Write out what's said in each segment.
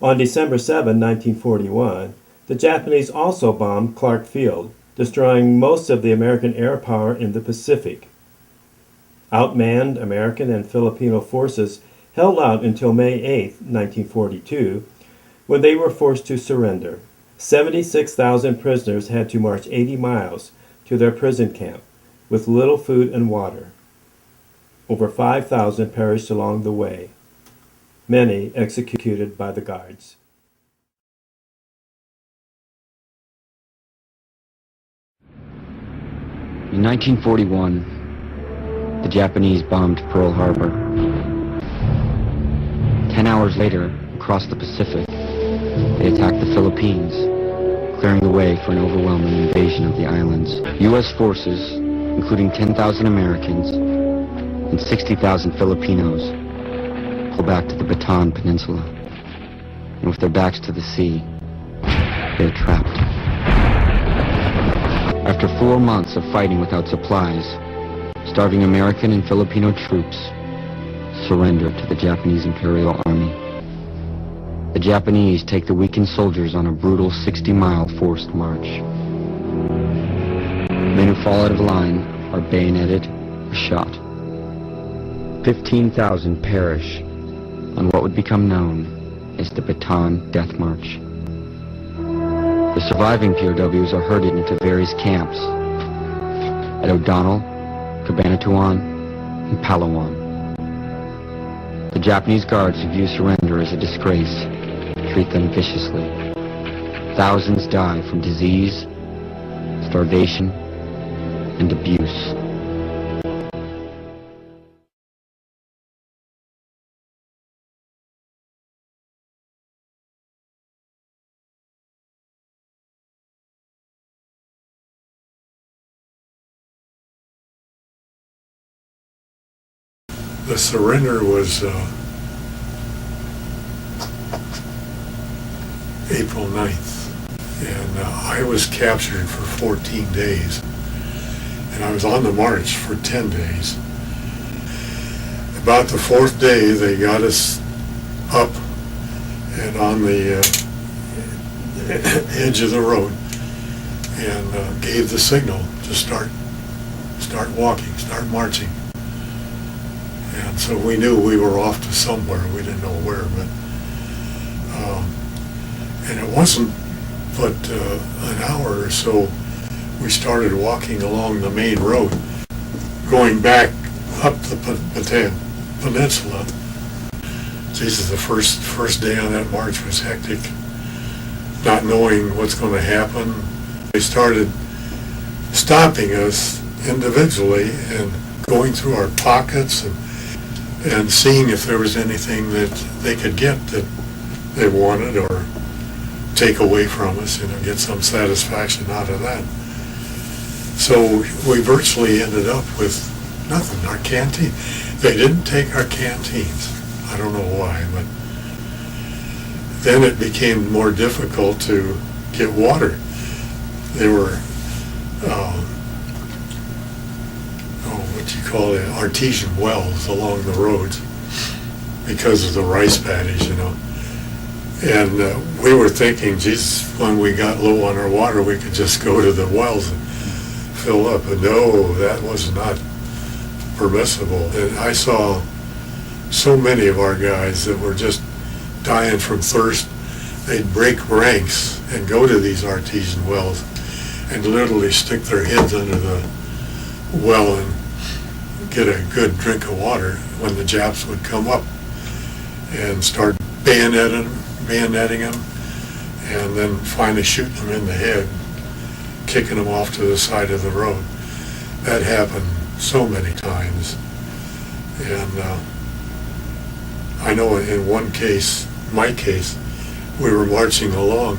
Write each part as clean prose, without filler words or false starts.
On December 7, 1941, the Japanese also bombed Clark Field, destroying most of the American air power in the Pacific. Outmanned American and Filipino forces held out until May 8, 1942, when they were forced to surrender. 76,000 prisoners had to march 80 miles to their prison camp with little food and water. Over 5,000 perished along the way, many executed by the guards. In 1941, the Japanese bombed Pearl Harbor. 10 hours later, across the Pacific, they attacked the Philippines, clearing the way for an overwhelming invasion of the islands. U.S. forces, including 10,000 Americans and 60,000 Filipinos, pull back to the Bataan Peninsula, and with their backs to the sea, they're trapped. After 4 months of fighting without supplies, starving American and Filipino troops surrendered to the Japanese Imperial Army. The Japanese take the weakened soldiers on a brutal 60-mile forced march. Men who fall out of line are bayoneted or shot. 15,000 perish on what would become known as the Bataan Death March. The surviving POWs are herded into various camps at O'Donnell, Cabanatuan, and Palawan. The Japanese guards who view surrender as a disgrace treat them viciously. Thousands die from disease, starvation, and abuse. The surrender was April 9th, and I was captured for 14 days, and I was on the march for 10 days. About the 4th day, they got us up and on the edge of the road and gave the signal to start walking, start marching. And so we knew we were off to somewhere. We didn't know where, but and it wasn't but an hour or so we started walking along the main road, going back up the Bataan Peninsula. Jesus, the first day on that march was hectic, not knowing what's going to happen. They started stopping us individually and going through our pockets and seeing if there was anything that they could get that they wanted or take away from us, get some satisfaction out of that. So we virtually ended up with nothing, our canteen. They didn't take our canteens. I don't know why, but then it became more difficult to get water. There were, artesian wells along the roads because of the rice paddies, And we were thinking, geez, when we got low on our water, we could just go to the wells and fill up. But no, that was not permissible. And I saw so many of our guys that were just dying from thirst. They'd break ranks and go to these artesian wells and literally stick their heads under the well and get a good drink of water when the Japs would come up and start bayoneting them, and then finally shooting them in the head, kicking them off to the side of the road. That happened so many times. And I know in one case, my case, we were marching along,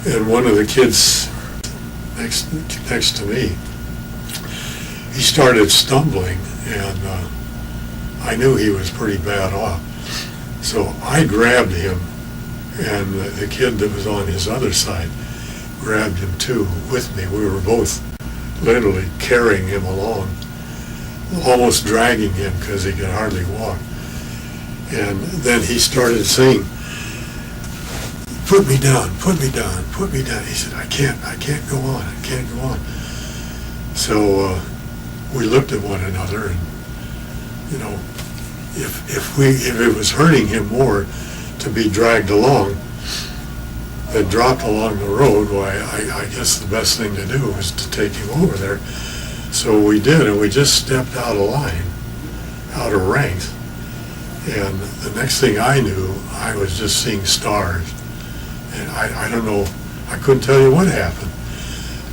and one of the kids next to me, he started stumbling, and I knew he was pretty bad off. So I grabbed him, and the kid that was on his other side grabbed him too with me. We were both literally carrying him along, almost dragging him because he could hardly walk. And then he started saying, put me down, put me down, put me down. He said, I can't go on, I can't go on. So we looked at one another, and you know, if it was hurting him more to be dragged along than dropped along the road, why I guess the best thing to do was to take him over there. So we did, and we just stepped out of line, out of ranks. And the next thing I knew, I was just seeing stars. And I don't know, I couldn't tell you what happened.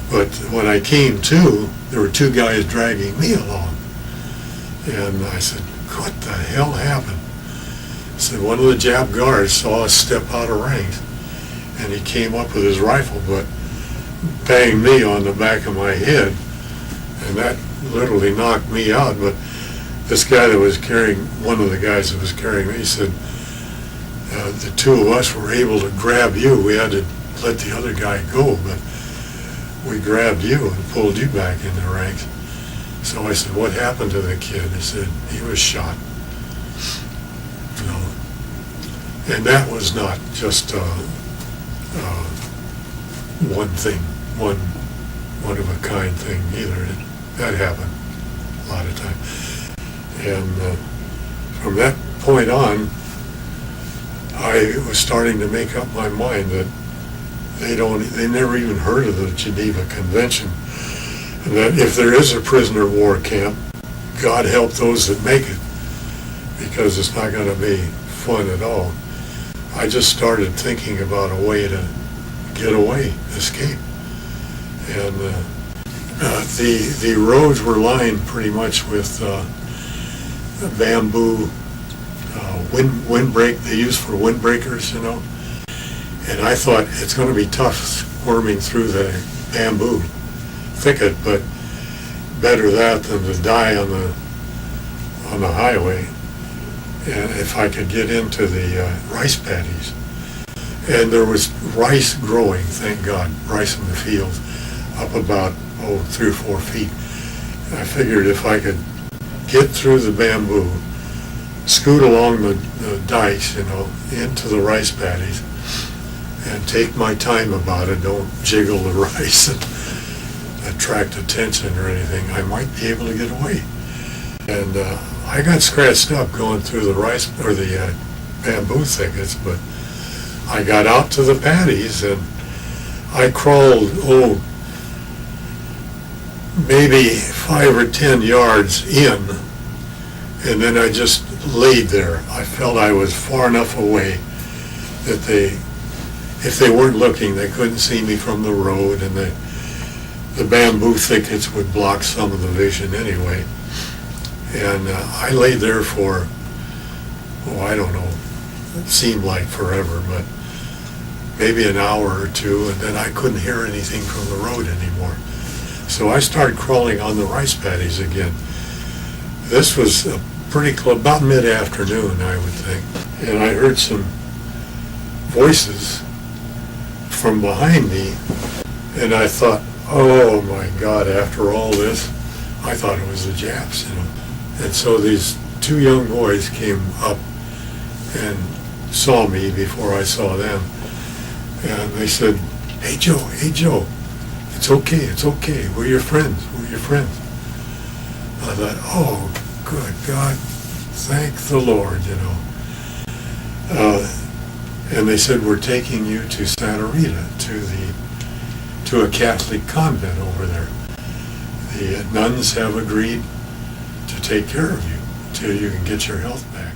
But when I came to, there were two guys dragging me along. And I said, what the hell happened? I said, one of the Jap guards saw us step out of ranks, and he came up with his rifle butt, banged me on the back of my head, and that literally knocked me out. But this guy that was carrying, one of the guys that was carrying me, said, the two of us were able to grab you. We had to let the other guy go, but we grabbed you and pulled you back in the ranks. So I said, what happened to the kid? He said, he was shot. You know, and that was not just one thing, one of a kind thing either. That happened a lot of times. And from that point on, I was starting to make up my mind that they never even heard of the Geneva Convention, and that if there is a prisoner of war camp, God help those that make it, because it's not going to be fun at all. I just started thinking about a way to get away, escape. And the roads were lined pretty much with bamboo windbreak they use for windbreakers, you know. And I thought it's going to be tough squirming through the bamboo thicket, but better that than to die on the highway. And if I could get into the rice paddies. And there was rice growing, thank God, rice in the fields, up about 3 or 4 feet. And I figured if I could get through the bamboo, scoot along the dikes, you know, into the rice paddies, and take my time about it, don't jiggle the rice and attract attention or anything, I might be able to get away. And I got scratched up going through the rice, or the bamboo thickets, but I got out to the paddies, and I crawled, maybe 5 or 10 yards in, and then I just laid there. I felt I was far enough away that if they weren't looking, they couldn't see me from the road, and the bamboo thickets would block some of the vision anyway. And I lay there for, I don't know, it seemed like forever, but maybe an hour or two, and then I couldn't hear anything from the road anymore. So I started crawling on the rice paddies again. This was pretty close, about mid-afternoon, I would think. And I heard some voices from behind me, and I thought, oh my God, after all this, I thought it was the Japs, you know. And so these 2 young boys came up and saw me before I saw them. And they said, hey Joe, it's okay, we're your friends. I thought, oh, good God, thank the Lord, you know. And they said, we're taking you to Santa Rita, to a Catholic convent over there. The nuns have agreed to take care of you till you can get your health back.